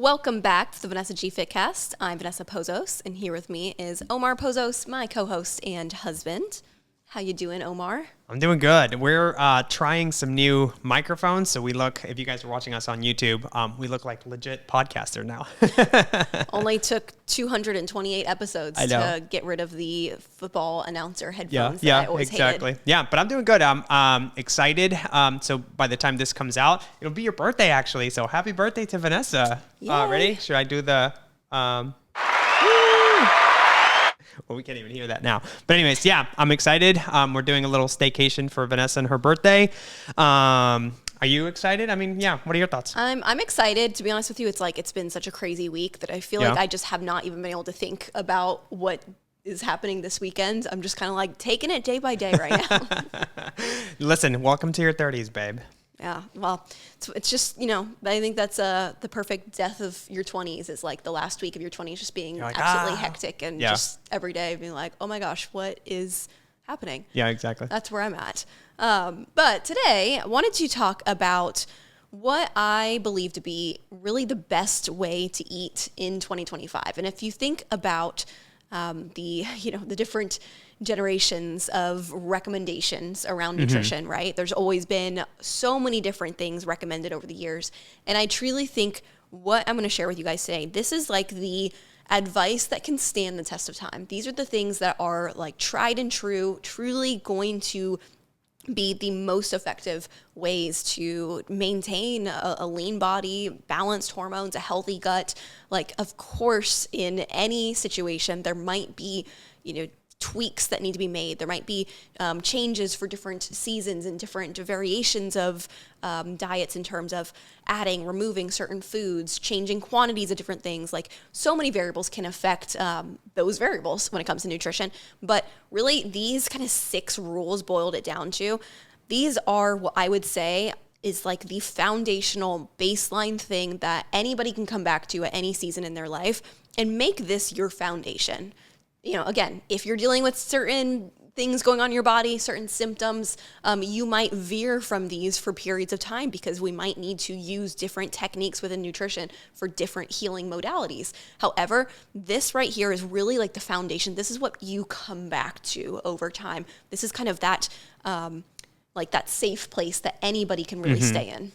Welcome back to the Vanessa G Fitcast. I'm Vanessa Pozos, and here with me is Omar Pozos, my co-host and husband. How you doing, Omar? I'm doing good. We're trying some new microphones, so we look, if you guys are watching us on YouTube, we look like legit podcaster now. Only took 228 episodes to get rid of the football announcer headphones that I always hated. Yeah, but I'm doing good. I'm excited. So by the time this comes out, it'll be your birthday, actually. So happy birthday to Vanessa. Ready? Should I do the... Well, we can't even hear that now. But anyways, yeah, I'm excited. We're doing a little staycation for Vanessa and her birthday. Are you excited? I mean, yeah. What are your thoughts? I'm excited. To be honest with you, it's been such a crazy week that I feel like I just have not even been able to think about what is happening this weekend. I'm just kind of like taking it day by day right now. Listen, welcome to your 30s, babe. Yeah, well, it's just, I think that's the perfect death of your 20s is like the last week of your 20s just being absolutely hectic and just every day being like, oh my gosh, what is happening? Yeah, exactly. That's where I'm at. But today I wanted to talk about what I believe to be really the best way to eat in 2025. And if you think about the different generations of recommendations around nutrition, right? There's always been so many different things recommended over the years. And I truly think what I'm going to share with you guys today, this is like the advice that can stand the test of time. These are the things that are like tried and true, truly going to be the most effective ways to maintain a lean body, balanced hormones, a healthy gut. Like, of course, in any situation, there might be, tweaks that need to be made. There might be changes for different seasons and different variations of diets in terms of adding, removing certain foods, changing quantities of different things. Like, so many variables can affect those variables when it comes to nutrition. But really, these kind of 6 rules boiled it down to, these are what I would say is like the foundational baseline thing that anybody can come back to at any season in their life and make this your foundation. Again, if you're dealing with certain things going on in your body, certain symptoms, you might veer from these for periods of time because we might need to use different techniques within nutrition for different healing modalities. However, this right here is really like the foundation. This is what you come back to over time. This is kind of that, like that safe place that anybody can really stay in.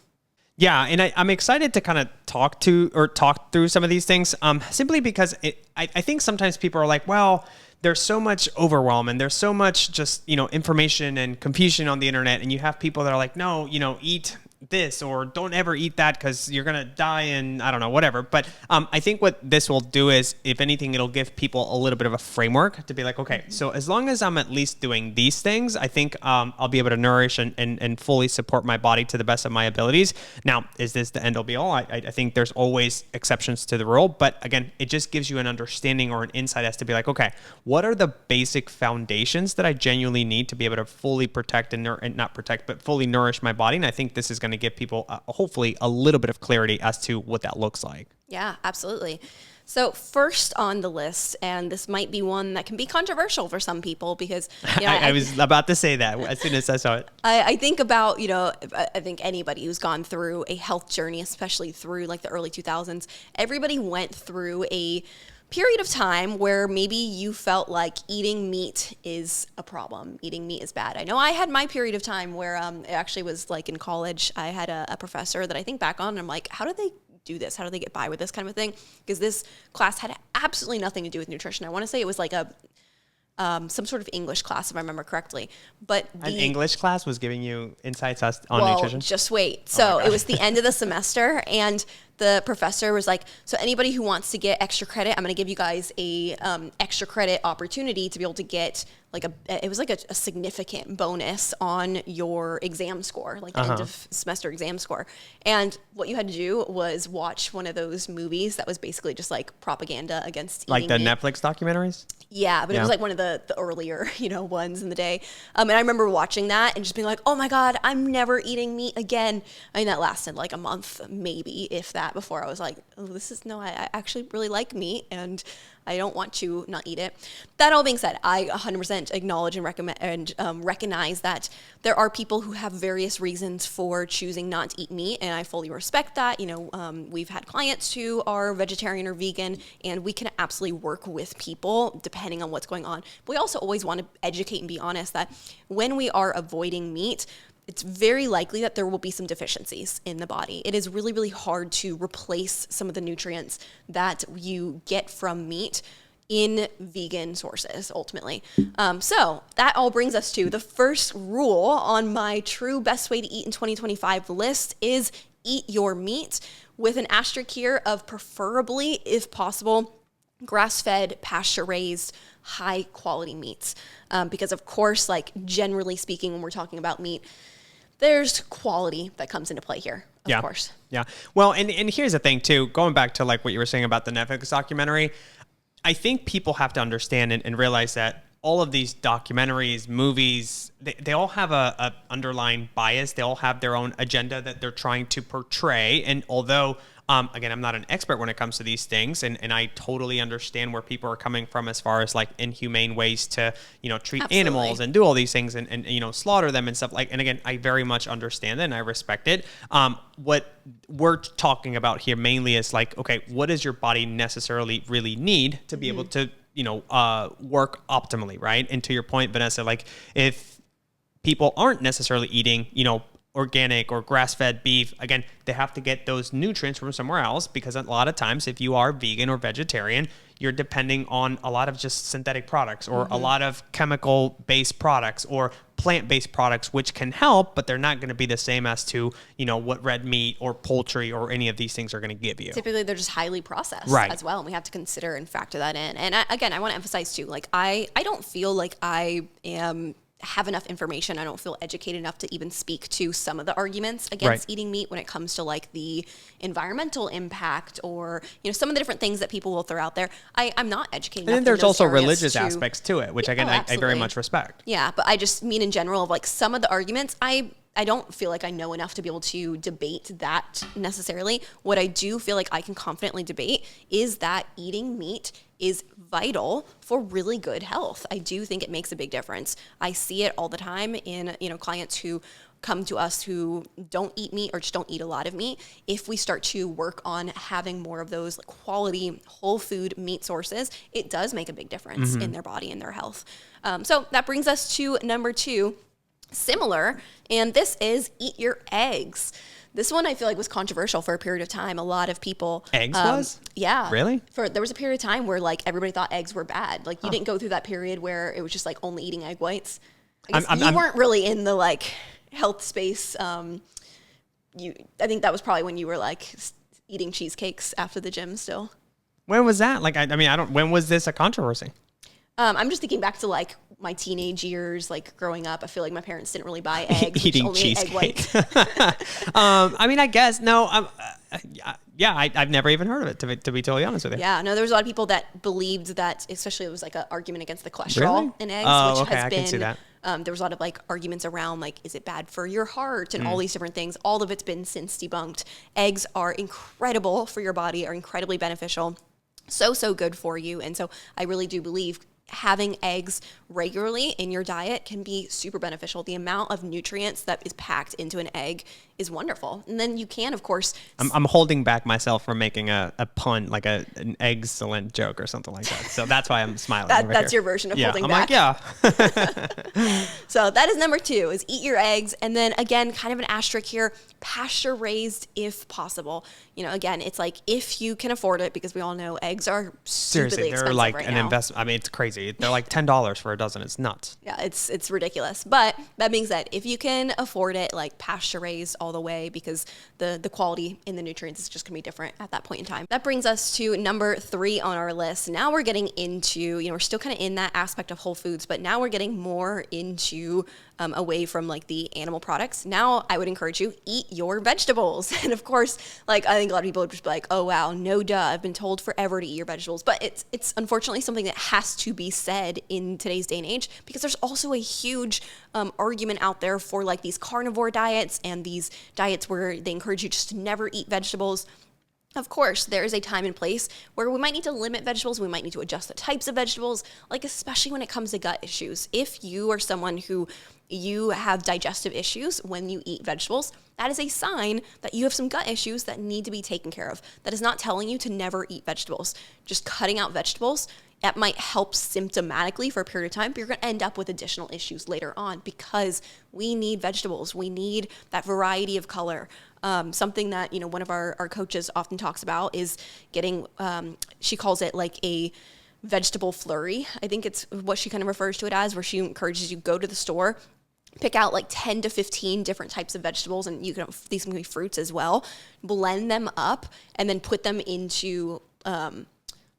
Yeah, and I'm excited to kind of talk through some of these things, simply because I think sometimes people are like, well, there's so much overwhelm and there's so much just, information and confusion on the internet. And you have people that are like, no, eat this or don't ever eat that because you're going to die and I don't know, whatever. But I think what this will do is, if anything, it'll give people a little bit of a framework to be like, okay, so as long as I'm at least doing these things, I think I'll be able to nourish and fully support my body to the best of my abilities. Now, is this the end all be all? I think there's always exceptions to the rule. But again, it just gives you an understanding or an insight as to be like, okay, what are the basic foundations that I genuinely need to be able to fully protect and not protect, but fully nourish my body? And I think this is going to give people hopefully a little bit of clarity as to what that looks like. Yeah, absolutely. So first on the list, and this might be one that can be controversial for some people because I was about to say that as soon as I saw it. I think about, I think anybody who's gone through a health journey, especially through like the early 2000s, everybody went through a period of time where maybe you felt like eating meat is a problem. Eating meat is bad. I know I had my period of time where it actually was like in college. I had a professor that I think back on and I'm like, how did they do this? How do they get by with this kind of a thing? Because this class had absolutely nothing to do with nutrition. I want to say it was like some sort of English class, if I remember correctly. But an English class was giving you insights on nutrition? Just wait. So it was the end of the semester, and the professor was like, so anybody who wants to get extra credit, I'm going to give you guys a extra credit opportunity to be able to get it was like a significant bonus on your exam score, like the end of semester exam score. And what you had to do was watch one of those movies that was basically just like propaganda against eating like the meat. Netflix documentaries? Yeah, but it was like one of the earlier, ones in the day. And I remember watching that and just being like, oh my God, I'm never eating meat again. I mean, that lasted like a month, maybe, if that, before I was like, oh, I actually really like meat and I don't want to not eat it. That all being said, I 100% acknowledge and recommend and recognize that there are people who have various reasons for choosing not to eat meat, and I fully respect that. We've had clients who are vegetarian or vegan, and we can absolutely work with people depending on what's going on. But we also always want to educate and be honest that when we are avoiding meat, it's very likely that there will be some deficiencies in the body. It is really, really hard to replace some of the nutrients that you get from meat in vegan sources, ultimately. So that all brings us to the first rule on my true best way to eat in 2025 list is eat your meat, with an asterisk here of preferably, if possible, grass-fed, pasture-raised, high-quality meats. Because of course, like generally speaking, when we're talking about meat, there's quality that comes into play here, of course. Yeah. Well, and here's the thing too, going back to like what you were saying about the Netflix documentary, I think people have to understand and realize that all of these documentaries, movies, they all have a underlying bias. They all have their own agenda that they're trying to portray. And although, again, I'm not an expert when it comes to these things, and I totally understand where people are coming from as far as like inhumane ways to, treat animals and do all these things and slaughter them and stuff like, and again, I very much understand that and I respect it. What we're talking about here mainly is like, okay, what does your body necessarily really need to be able to, work optimally, right? And to your point, Vanessa, like if people aren't necessarily eating, organic or grass-fed beef, again, they have to get those nutrients from somewhere else, because a lot of times if you are vegan or vegetarian, you're depending on a lot of just synthetic products or a lot of chemical-based products or plant-based products, which can help, but they're not going to be the same as to, what red meat or poultry or any of these things are going to give you. Typically, they're just highly processed as well, and we have to consider and factor that in. And I want to emphasize too, like I don't feel like I have enough information. I don't feel educated enough to even speak to some of the arguments against eating meat when it comes to like the environmental impact or, some of the different things that people will throw out there. I'm not educated enough. And then there's also religious aspects to it, which again, I very much respect. Yeah, but I just mean in general of like some of the arguments, I don't feel like I know enough to be able to debate that necessarily. What I do feel like I can confidently debate is that eating meat is vital for really good health. I do think it makes a big difference. I see it all the time in, clients who come to us who don't eat meat or just don't eat a lot of meat. If we start to work on having more of those quality whole food meat sources, it does make a big difference in their body and their health. So that brings us to number 2, similar, and this is eat your eggs. This one I feel like was controversial for a period of time. A lot of people... Eggs was? Yeah. Really? There was a period of time where like everybody thought eggs were bad. Like you didn't go through that period where it was just like only eating egg whites. I guess you weren't really in the like health space. I think that was probably when you were like eating cheesecakes after the gym still. When was that? Like, when was this a controversy? I'm just thinking back to like my teenage years, like growing up. I feel like my parents didn't really buy eggs. Eating only cheesecake. I guess no. I've never even heard of it to be totally honest with you. Yeah, no, there was a lot of people that believed that, especially it was like an argument against the cholesterol in eggs, which has been. I can see that. There was a lot of like arguments around like, is it bad for your heart and all these different things. All of it's been since debunked. Eggs are incredible for your body, are incredibly beneficial. So good for you. And so I really do believe having eggs regularly in your diet can be super beneficial. The amount of nutrients that is packed into an egg is wonderful. And then you can, of course... I'm holding back myself from making a pun, like an excellent joke or something like that. So that's why I'm smiling. That's your version of holding back. So that is number 2, is eat your eggs. And then again, kind of an asterisk here, pasture-raised if possible. Again, it's like if you can afford it, because we all know eggs are stupidly expensive. They're like right an investment. I mean, it's crazy. They're like $10 for a dozen. It's nuts. Yeah, it's ridiculous. But that being said, if you can afford it, like pasture-raised all the way, because the quality in the nutrients is just going to be different at that point in time. That brings us to number 3 on our list. Now we're getting into, we're still kind of in that aspect of whole foods, but now we're getting more into away from like the animal products. Now I would encourage you, eat your vegetables. And of course, like I think a lot of people would just be like, oh wow, no duh, I've been told forever to eat your vegetables. But it's unfortunately something that has to be be said in today's day and age, because there's also a huge argument out there for like these carnivore diets and these diets where they encourage you just to never eat vegetables. Of course, there is a time and place where we might need to limit vegetables. We might need to adjust the types of vegetables, like especially when it comes to gut issues. If you are someone who you have digestive issues when you eat vegetables, that is a sign that you have some gut issues that need to be taken care of. That is not telling you to never eat vegetables. Just cutting out vegetables, that might help symptomatically for a period of time, but you're going to end up with additional issues later on because we need vegetables. We need that variety of color. Something that, one of our coaches often talks about is getting, she calls it like a vegetable flurry. I think it's what she kind of refers to it as, where she encourages you go to the store, pick out like 10 to 15 different types of vegetables, and these can be fruits as well, blend them up, and then put them into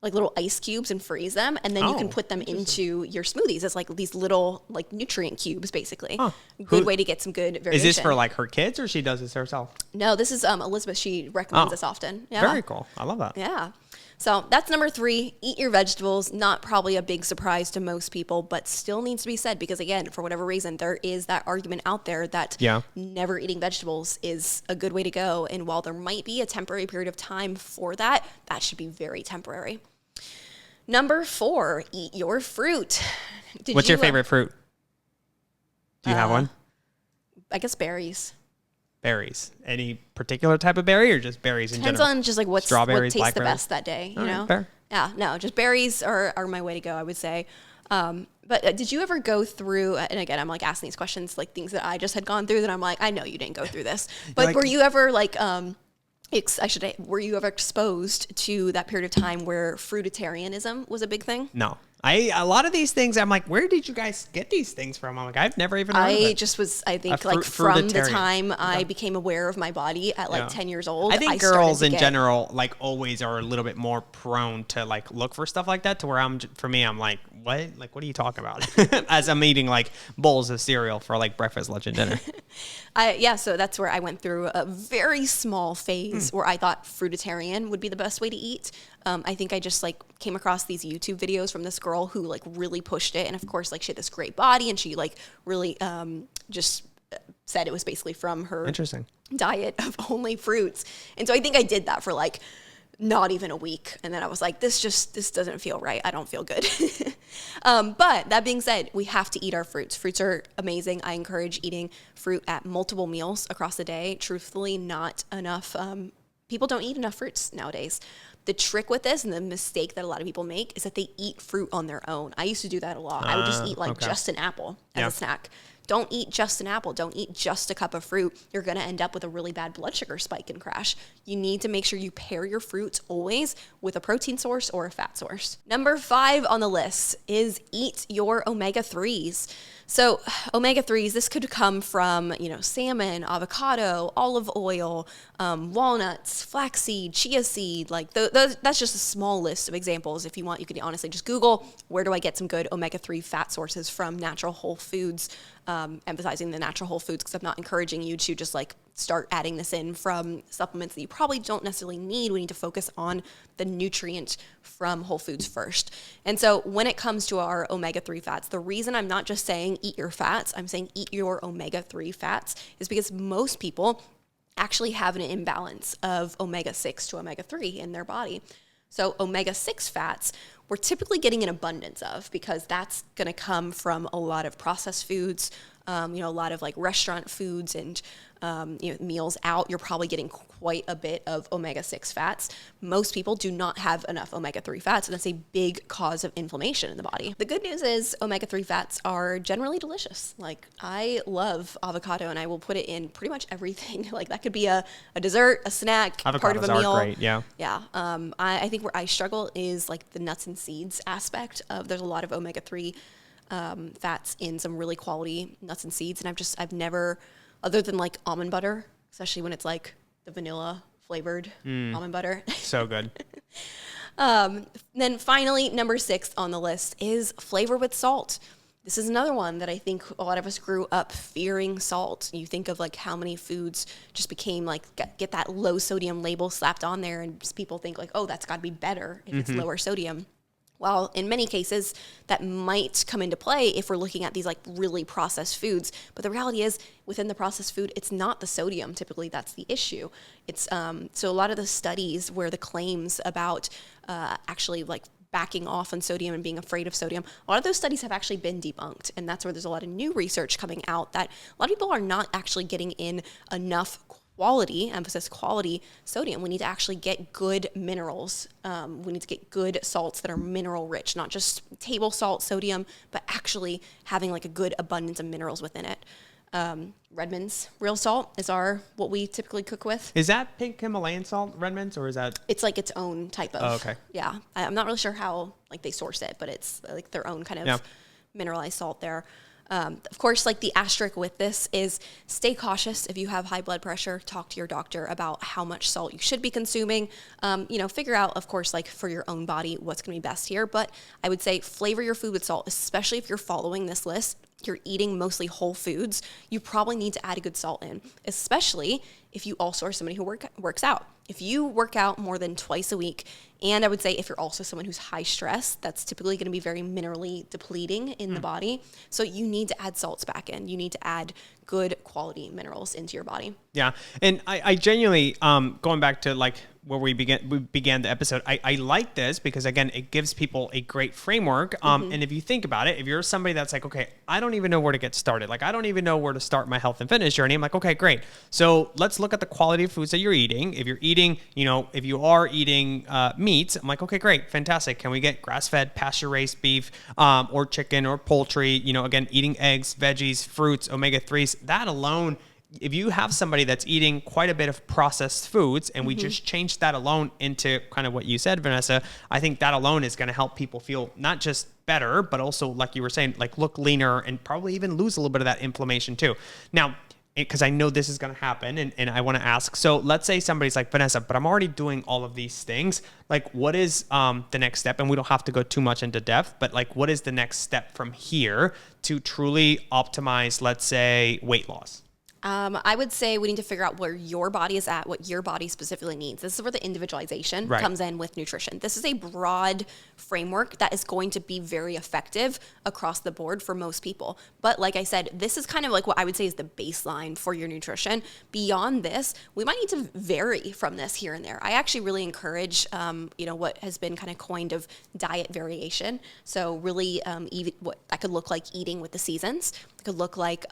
like little ice cubes and freeze them, and then you can put them into your smoothies as like these little like nutrient cubes, basically. Good way to get some good variation. Is this for like her kids, or she does this herself? No, this is Elizabeth. She recommends this often. Yeah. Very cool. I love that. Yeah. So that's number 3, eat your vegetables. Not probably a big surprise to most people, but still needs to be said because, again, for whatever reason, there is that argument out there that never eating vegetables is a good way to go. And while there might be a temporary period of time for that, that should be very temporary. Number 4, eat your fruit. What's your favorite fruit? Do you have one? I guess berries. Berries. Any particular type of berry, or just berries in general? Depends on just like what tastes the best that day, you know? Fair. Yeah, no, just berries are my way to go, I would say. But did you ever go through, and again, I'm like asking these questions, like things that I just had gone through that I'm like, I know you didn't go through this. But were you ever like, were you ever exposed to that period of time where fruitarianism was a big thing? No. A lot of these things, I'm like, where did you guys get these things from? I'm like, I've never even heard of it. I think like from the time I became aware of my body at like 10 years old. I think girls in general, like always are a little bit more prone to like look for stuff like that, to where I'm like, what? Like, what are you talking about? As I'm eating like bowls of cereal for like breakfast, lunch, and dinner. So that's where I went through a very small phase where I thought fruitarian would be the best way to eat. I think I just like came across these YouTube videos from this girl who like really pushed it. And of course, like she had this great body, and she like really just said it was basically from her diet of only fruits. And so I think I did that for like not even a week. And then I was like, this doesn't feel right. I don't feel good. But that being said, we have to eat our fruits. Fruits are amazing. I encourage eating fruit at multiple meals across the day. Truthfully, not enough. People don't eat enough fruits nowadays. The trick with this, and the mistake that a lot of people make, is that they eat fruit on their own. I used to do that a lot. I would just eat like just an apple as a snack. Don't eat just an apple. Don't eat just a cup of fruit. You're going to end up with a really bad blood sugar spike and crash. You need to make sure you pair your fruits always with a protein source or a fat source. Number 5 on the list is eat your omega-3s. So omega-3s, this could come from, salmon, avocado, olive oil, walnuts, flaxseed, chia seed. Like that's just a small list of examples. If you want, you could honestly just Google, where do I get some good omega-3 fat sources from natural whole foods, emphasizing the natural whole foods, because I'm not encouraging you to just like start adding this in from supplements that you probably don't necessarily need. We need to focus on the nutrient from whole foods first. And so when it comes to our omega-3 fats, the reason I'm not just saying eat your fats, I'm saying eat your omega-3 fats, is because most people actually have an imbalance of omega-6 to omega-3 in their body. So omega-6 fats, we're typically getting an abundance of, because that's going to come from a lot of processed foods, a lot of like restaurant foods and meals out. You're probably getting quite a bit of omega-6 fats. Most people do not have enough omega-3 fats, and that's a big cause of inflammation in the body. The good news is omega-3 fats are generally delicious. Like, I love avocado, and I will put it in pretty much everything. Like, that could be a dessert, a snack, part of a meal. Avocados are great, yeah. Yeah. I think where I struggle is like the nuts and seeds aspect of, there's a lot of omega-3 fats in some really quality nuts and seeds, and I've never, other than like almond butter, especially when it's like the vanilla flavored almond butter. So good. Then finally, number 6 on the list is flavor with salt. This is another one that I think a lot of us grew up fearing salt. You think of like how many foods just became like, get that low sodium label slapped on there, and just people think like, oh, that's got to be better if it's lower sodium. Well, in many cases, that might come into play if we're looking at these like really processed foods. But the reality is, within the processed food, it's not the sodium. Typically, that's the issue. It's so a lot of the studies where the claims about actually like backing off on sodium and being afraid of sodium, a lot of those studies have actually been debunked. And that's where there's a lot of new research coming out that a lot of people are not actually getting in enough quality, emphasis quality, sodium. We need to actually get good minerals. We need to get good salts that are mineral rich, not just table salt sodium, but actually having like a good abundance of minerals within it. Redmond's real salt is what we typically cook with. Is that pink Himalayan salt, Redmond's, or is that? It's like its own type of. Oh, okay. Yeah, I'm not really sure how like they source it, but it's like their own kind of mineralized salt there. Of course, like the asterisk with this is stay cautious. If you have high blood pressure, talk to your doctor about how much salt you should be consuming. Figure out, of course, like for your own body, what's going to be best here. But I would say flavor your food with salt, especially if you're following this list. You're eating mostly whole foods. You probably need to add a good salt in, especially if you also are somebody who works out. If you work out more than twice a week, and I would say if you're also someone who's high stress, that's typically going to be very minerally depleting in the body. So you need to add salts back in. You need to add good quality minerals into your body. Yeah. And I genuinely, going back to like where we began the episode, I like this because again, it gives people a great framework. And if you think about it, if you're somebody that's like, okay, I don't even know where to get started. Like, I don't even know where to start my health and fitness journey. I'm like, okay, great. So let's look at the quality of foods that you're eating. If you're eating, if you are eating meat, I'm like, okay, great. Fantastic. Can we get grass-fed, pasture-raised beef, or chicken or poultry? Again, eating eggs, veggies, fruits, omega-3s, that alone, if you have somebody that's eating quite a bit of processed foods and we just change that alone into kind of what you said, Vanessa, I think that alone is going to help people feel not just better, but also, like you were saying, like look leaner and probably even lose a little bit of that inflammation too. Now, because I know this is going to happen and I want to ask, so let's say somebody's like, Vanessa, but I'm already doing all of these things. Like, what is the next step? And we don't have to go too much into depth, but like, what is the next step from here to truly optimize, let's say, weight loss? I would say we need to figure out where your body is at, what your body specifically needs. This is where the individualization comes in with nutrition. This is a broad framework that is going to be very effective across the board for most people. But like I said, this is kind of like what I would say is the baseline for your nutrition. Beyond this, we might need to vary from this here and there. I actually really encourage, what has been kind of coined of diet variation. So really, what that could look like eating with the seasons. It could look like,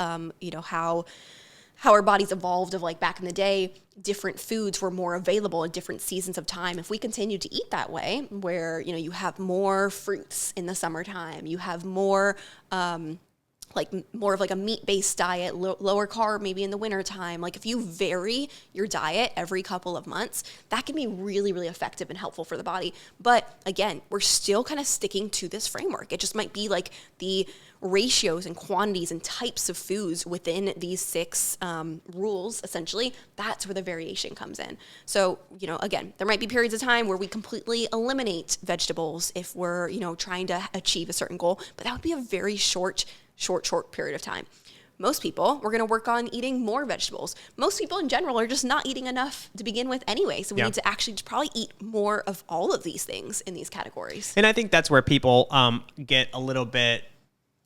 how our bodies evolved of like back in the day, different foods were more available at different seasons of time. If we continue to eat that way, where, you have more fruits in the summertime, you have more, more of like a meat-based diet, lower carb maybe in the wintertime. Like if you vary your diet every couple of months, that can be really, really effective and helpful for the body. But again, we're still kind of sticking to this framework. It just might be like the ratios and quantities and types of foods within these 6 rules, essentially. That's where the variation comes in. So, again, there might be periods of time where we completely eliminate vegetables if we're, trying to achieve a certain goal, but that would be a very short period of time. Most people, we're going to work on eating more vegetables. Most people in general are just not eating enough to begin with anyway. So we need to actually probably eat more of all of these things in these categories. And I think that's where people get a little bit,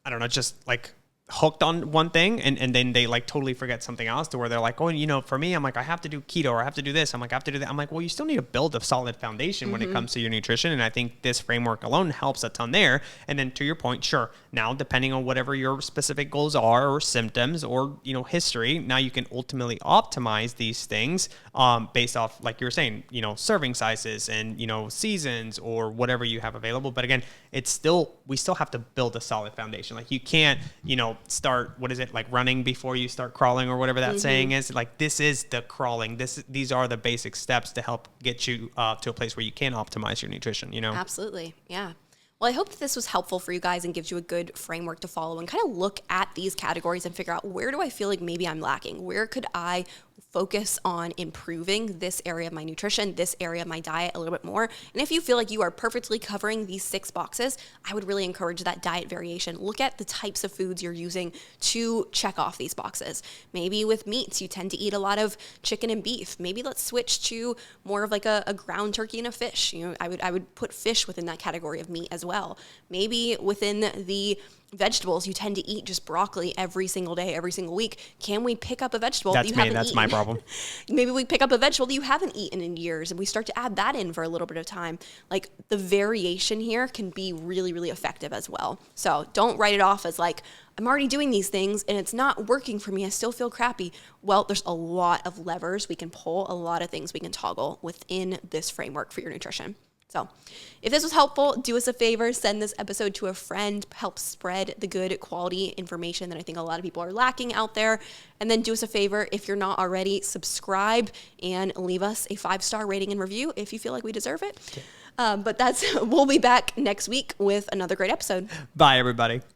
I don't know, just like hooked on one thing and then they like totally forget something else, to where they're like, oh, for me, I'm like, I have to do keto or I have to do this. I'm like, I have to do that. I'm like, well, you still need to build a solid foundation when it comes to your nutrition. And I think this framework alone helps a ton there. And then to your point, sure, now depending on whatever your specific goals are or symptoms or, history, now you can ultimately optimize these things based off, like you were saying, serving sizes and, seasons or whatever you have available. But again, we still have to build a solid foundation. Like you can't, start, what is it, like running before you start crawling or whatever that saying is. Like this is the crawling. These are the basic steps to help get you to a place where you can optimize your nutrition, Absolutely. Yeah. Well, I hope that this was helpful for you guys and gives you a good framework to follow and kind of look at these categories and figure out, where do I feel like maybe I'm lacking? Where could I focus on improving this area of my nutrition, this area of my diet a little bit more. And if you feel like you are perfectly covering these 6 boxes, I would really encourage that diet variation. Look at the types of foods you're using to check off these boxes. Maybe with meats, you tend to eat a lot of chicken and beef. Maybe let's switch to more of like a ground turkey and a fish. I would put fish within that category of meat as well. Maybe within the vegetables, you tend to eat just broccoli every single day, every single week. Can we pick up a vegetable that you haven't eaten? That's my problem. Maybe we pick up a vegetable that you haven't eaten in years and we start to add that in for a little bit of time. Like, the variation here can be really, really effective as well. So don't write it off as like, I'm already doing these things and it's not working for me. I still feel crappy. Well, there's a lot of levers we can pull, a lot of things we can toggle within this framework for your nutrition. So if this was helpful, do us a favor, send this episode to a friend, help spread the good quality information that I think a lot of people are lacking out there. And then do us a favor, if you're not already, subscribe and leave us a 5-star rating and review if you feel like we deserve it. Okay. But we'll be back next week with another great episode. Bye, everybody.